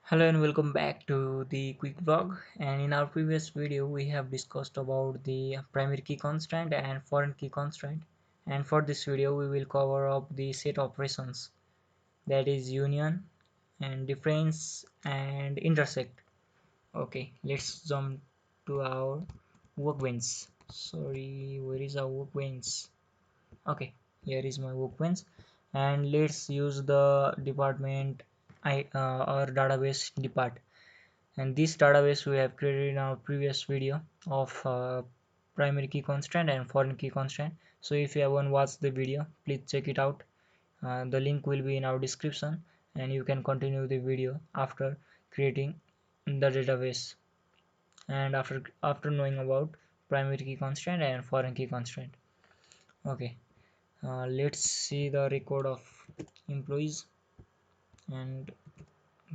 Hello and welcome back to the quick vlog. And in our previous video we have discussed about the primary key constraint and foreign key constraint, and for this video we will cover up the set operations, that is union and difference and intersect. Okay, let's jump to our workbench. Sorry, where is our workbench? Okay, here is my workbench, and let's use the department or database depart. And this database we have created in our previous video of primary key constraint and foreign key constraint. So if you haven't watched the video, please check it out. The link will be in our description, and you can continue the video after creating the database and after knowing about primary key constraint and foreign key constraint. Okay, let's see the record of employees and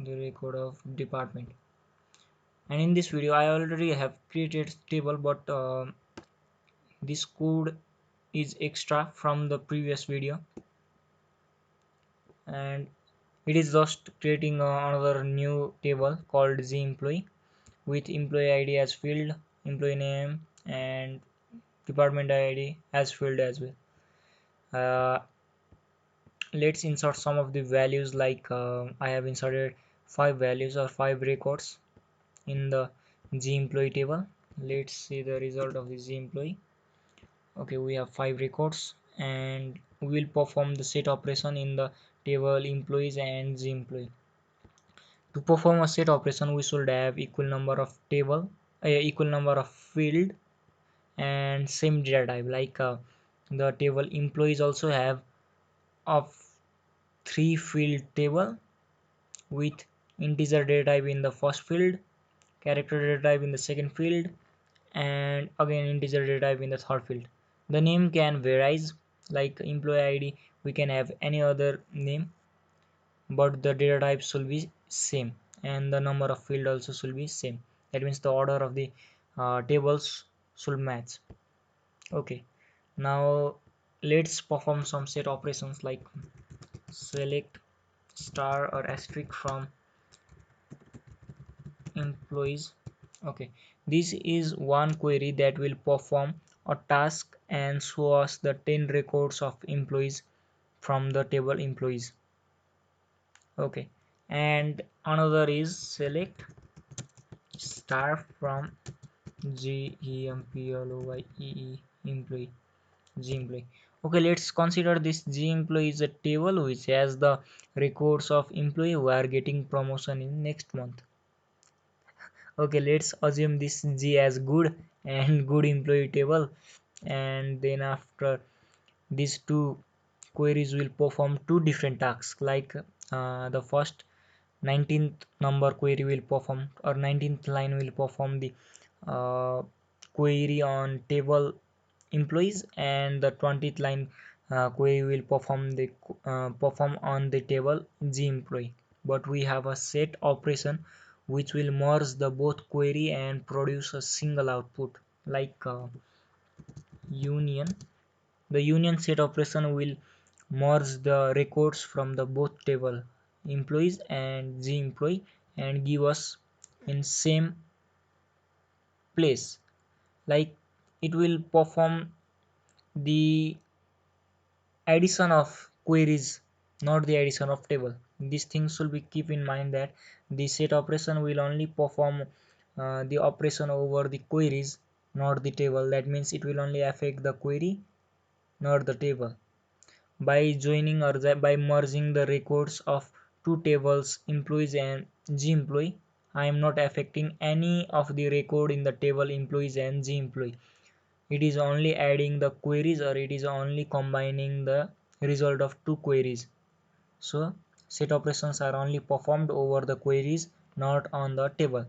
the record of department. And in this video I already have created table, but this code is extra from the previous video, and it is just creating another new table called z employee with employee id as field, employee name and department id as field as well. uh, let's insert some of the values, like I have inserted 5 values or 5 records in the z employee table. Let's see the result of the z employee. Okay, we have 5 records, and we will perform the set operation in the table employees and the employee. To perform a set operation we should have equal number of table, equal number of field and same data type, like the table employees also have of 3 field table with integer data type in the first field, character data type in the second field, and again integer data type in the third field. The name can varies, like employee id we can have any other name, but the data type should be same, and the number of field also should be same. That means the order of the tables should match. Okay, now let's perform some set operations, like select star or asterisk from employees. Okay, this is one query that will perform a task and show us the 10 records of employees from the table employees. Okay, and another is select star from GEMPLOYEE employee, G employee. Okay, let's consider this G employee is a table which has the records of employee who are getting promotion in next month. Okay, let's assume this G as good and good employee table, and then after these two queries will perform two different tasks, like the first 19th number query will perform, or 19th line will perform the uh, query on table employees, and the 20th line query will perform on the table G employee. But we have a set operation which will merge the both query and produce a single output, like union. The union set operation will merge the records from the both table employees and G employee and give us in same place, like it will perform the addition of queries, not the addition of table. These things should be keep in mind, that the set operation will only perform the operation over the queries, not the table. That means it will only affect the query, not the table. By joining or by merging the records of two tables employees and G employee, I am not affecting any of the record in the table employees and G employee. It is only adding the queries, or it is only combining the result of two queries. So set operations are only performed over the queries, not on the table.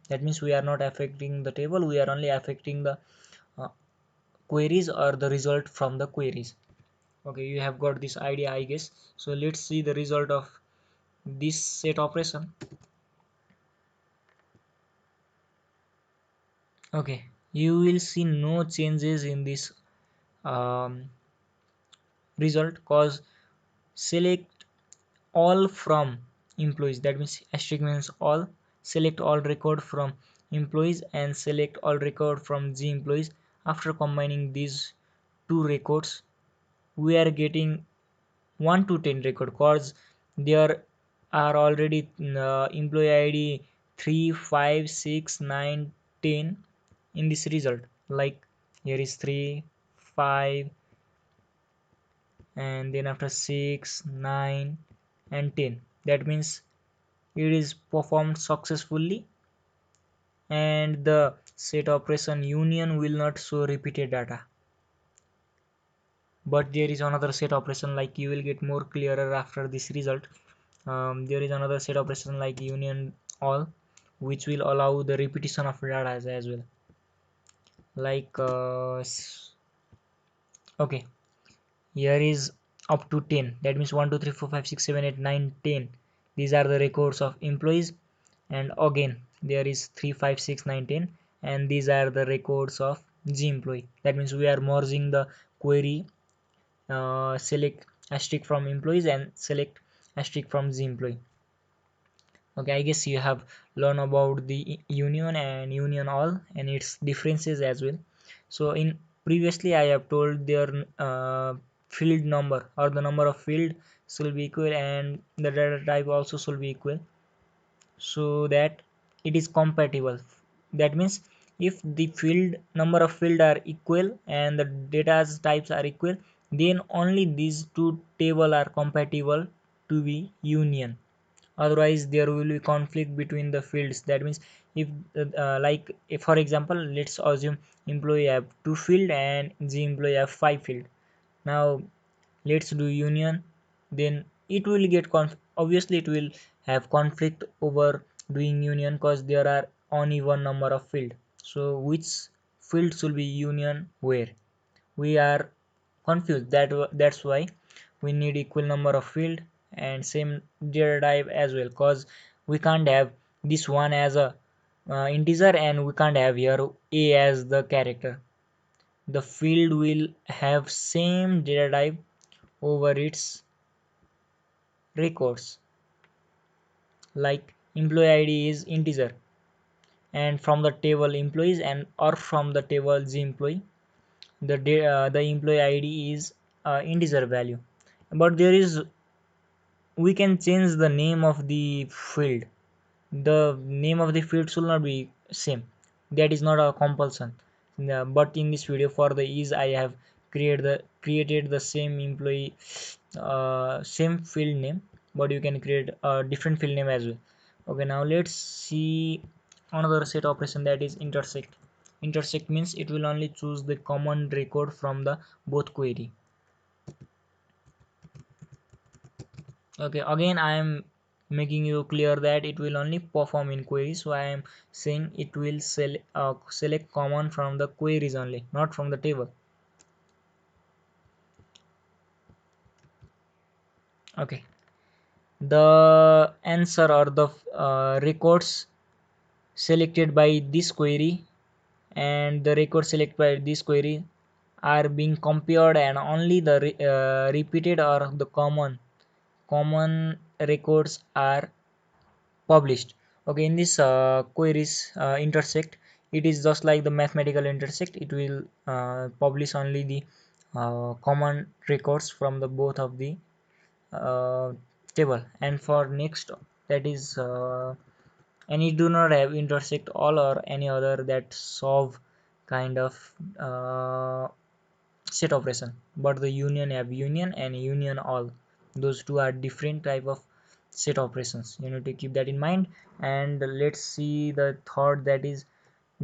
That means we are not affecting the table, we are only affecting the uh, queries or the result from the queries. Okay, you have got this idea, I guess. So let's see the result of this set operation. Okay, you will see no changes in this um, result, cause select all from employees. That means asterisk means all. Select all record from employees and select all record from the employees. After combining these two records, we are getting 1 to 10 record, cause there are already employee id 3 5 6 9 10 in this result. Like here is 3 5 and then after 6 9 and 10. That means it is performed successfully, and the set operation union will not show repeated data. But there is another set operation, like you will get more clearer after this result. There is another set operation like union all, which will allow the repetition of data as well. Like okay, here is up to 10. That means 1 2 3 4 5 6 7 8 9 10. These are the records of employees, and again there is 3 5 6 9 10, and these are the records of the employee. That means we are merging the query, select asterisk from employees and select asterisk from the employee. Okay, I guess you have learned about the union and union all and its differences as well. So in previously I have told their field number or the number of field should be equal, and the data type also should be equal, so that it is compatible. That means if the field number of field are equal and the data types are equal, then only these two table are compatible to be union. Otherwise there will be conflict between the fields. That means if like if for example let's assume employee have 2 field and the employee have 5 field. Now let's do union, then it will get obviously it will have conflict over doing union because there are uneven number of field. So which field should be union where? We are confused. That's why we need equal number of field and same data type as well, because we can't have this one as a integer and we can't have here a as the character. The field will have same data type over its records. Like employee id is integer and from the table employees, and or from the table the employee, the employee id is integer value. But there is, we can change the name of the field. The name of the field should not be same. That is not a compulsion. But in this video for the ease I have created the same employee same field name, but you can create a different field name as well. Okay, now let's see another set operation, that is intersect. Intersect means it will only choose the common record from the both query. Okay, again I am making you clear that it will only perform in queries, so I am saying it will select common from the queries only, not from the table. Okay, the answer or the records selected by this query and the record selected by this query are being compared, and only the repeated or the common records are published. Okay, in this queries intersect, it is just like the mathematical intersect. It will publish only the common records from the both of the uh, table. And for next, that is and it do not have intersect all or any other that solve kind of uh, set operation. But the union have union and union all, those two are different type of set operations. You need to keep that in mind. And let's see the third, that is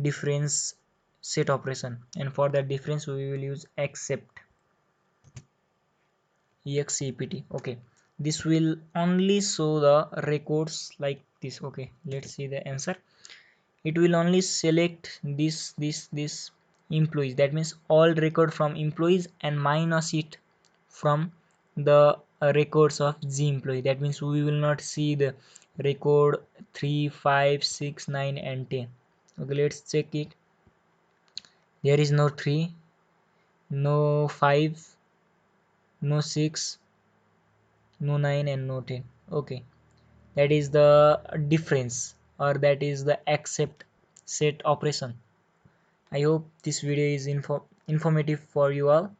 difference set operation. And for that difference we will use except, except. Okay, this will only show the records like this. Okay, let's see the answer. It will only select this employees. That means all record from employees and minus it from the records of the employee. That means we will not see the record 3 5 6 9 and 10. Okay, let's check it. There is no 3, no 5, no 6, no 9 and no 10. Okay, That is the difference, or that is the accept set operation. I hope this video is informative for you all.